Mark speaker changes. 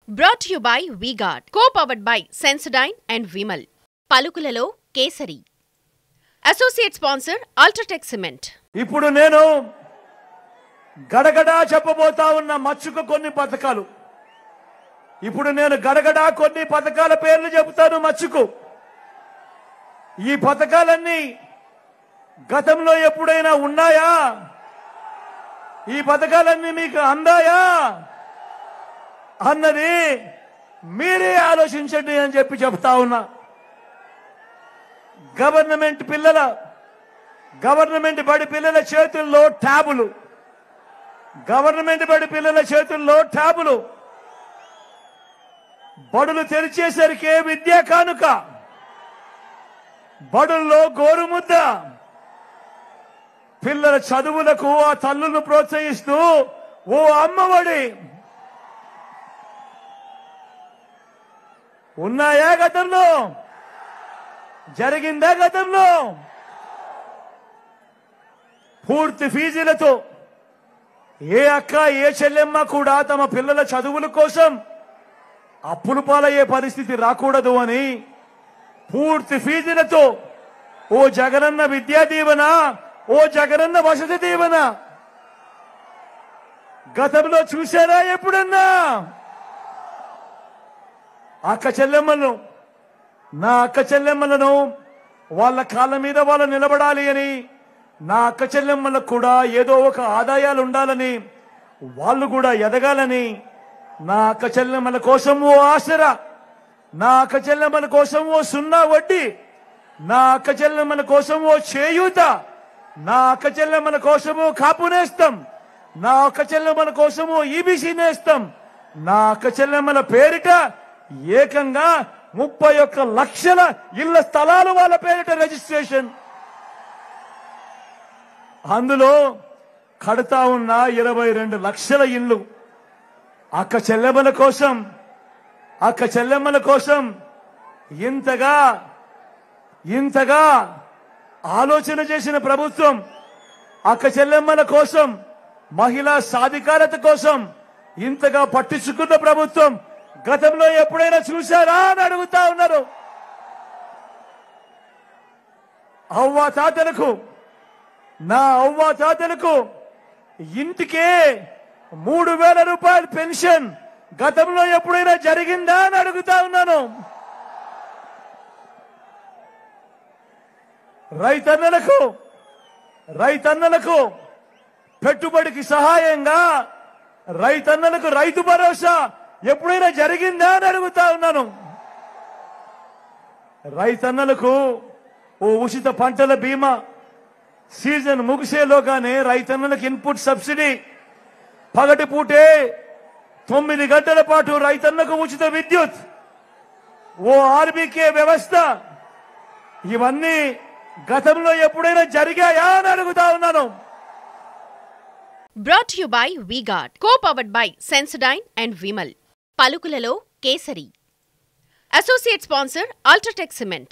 Speaker 1: Brought to you by V-Guard, co-powered by Sensodyne and Vimal. పలుకులలో kesari. Associate sponsor Ultratech Cement.
Speaker 2: ఇప్పుడు నేను గడగడా చెప్పబోతా ఉన్న మచ్చుకు కొన్ని పథకాలు. ఇప్పుడు నేను గడగడా కొన్ని పథకాల పేర్లు చెబుతాను మచ్చుకు. ఈ పథకాలన్నీ గతంలో ఎప్పుడైనా ఉన్నాయా? ఈ పథకాలన్నీ మీకు అందాయా అన్నది మీరే ఆలోచించండి అని చెప్పి చెప్తా ఉన్నా. గవర్నమెంట్ బడి పిల్లల చేతుల్లో ట్యాబులు, గవర్నమెంట్ బడి పిల్లల చేతుల్లో ట్యాబులు, బడులు తెరిచేసరికే విద్యా కానుక, బడుల్లో గోరుముద్ద, పిల్లల చదువులకు ఆ తల్లులను ప్రోత్సహిస్తూ ఓ అమ్మఒడి ఉన్నాయా? గతంలో జరిగిందా? గతంలో పూర్తి ఫీజులతో ఏ అక్క ఏ చెల్లెమ్మ కూడా తమ పిల్లల చదువుల కోసం అప్పులు పాలయ్యే పరిస్థితి రాకూడదు అని పూర్తి ఫీజులతో ఓ జగనన్న విద్యా దీవెన, ఓ జగనన్న వసతి దీవెన గతంలో చూశారా ఎప్పుడన్నా? అక్క చెల్లెమ్మలను, నా అక్క చెల్లెమ్మలను వాళ్ళ కాళ్ళ మీద వాళ్ళు నిలబడాలి అని, నా అక్క చెల్లెమ్మలకు కూడా ఏదో ఒక ఆదాయాలు ఉండాలని, వాళ్ళు కూడా ఎదగాలని, నా అక్క చెల్లెమ్మల కోసం ఓ ఆసరా, నా అక్క చెల్లెమ్మల కోసం ఓ సున్నా వడ్డీ, నా అక్క చెల్లెమ్మల కోసం ఓ చేయూత, నా అక్క చెల్లెమ్మల కోసమో కాపు నేస్తం, నా అక్క చెల్లెమ్మల కోసమో ఈబీసీ నేస్తం, నా అక్క చెల్లెమ్మల పేరిట ఏకంగా 31 లక్షల ఇళ్ల స్థలాలు వాళ్ళ పేరిట రిజిస్ట్రేషన్. అందులో కడతా ఉన్న 22 లక్షల ఇళ్లు అక్క చెల్లెమ్మల కోసం. అక్క చెల్లెమ్మల కోసం ఇంతగా ఆలోచన చేసిన ప్రభుత్వం, అక్క చెల్లెమ్మల కోసం, మహిళా సాధికారత కోసం ఇంతగా పట్టించుకున్న ప్రభుత్వం గతంలో ఎప్పుడైనా చూశారా అని అడుగుతా ఉన్నారు. నా అవ్వ తాతలకు ఇంటికే 3,000 రూపాయల పెన్షన్ గతంలో ఎప్పుడైనా జరిగిందా అని అడుగుతా ఉన్నాను. రైతన్నలకు పెట్టుబడికి సహాయంగా రైతన్నలకు రైతు భరోసా ఎప్పుడైనా జరిగిందా అని అడుగుతా ఉన్నాను. రైతన్నలకు ఓ ఉచిత పంటల బీమా, సీజన్ ముగిసేలోగానే రైతన్నలకు ఇన్పుట్ సబ్సిడీ, పగటి పూటే 9 గంటల పాటు రైతన్నకు ఉచిత విద్యుత్, ఓ ఆర్బీకే వ్యవస్థ, ఇవన్నీ గతంలో ఎప్పుడైనా జరిగాయా అని అడుగుతా ఉన్నాను.
Speaker 1: Brought to you by V-Guard, co-powered by Sensodyne and Vimal. పలుకులలో kesari. Associate sponsor Ultratech Cement.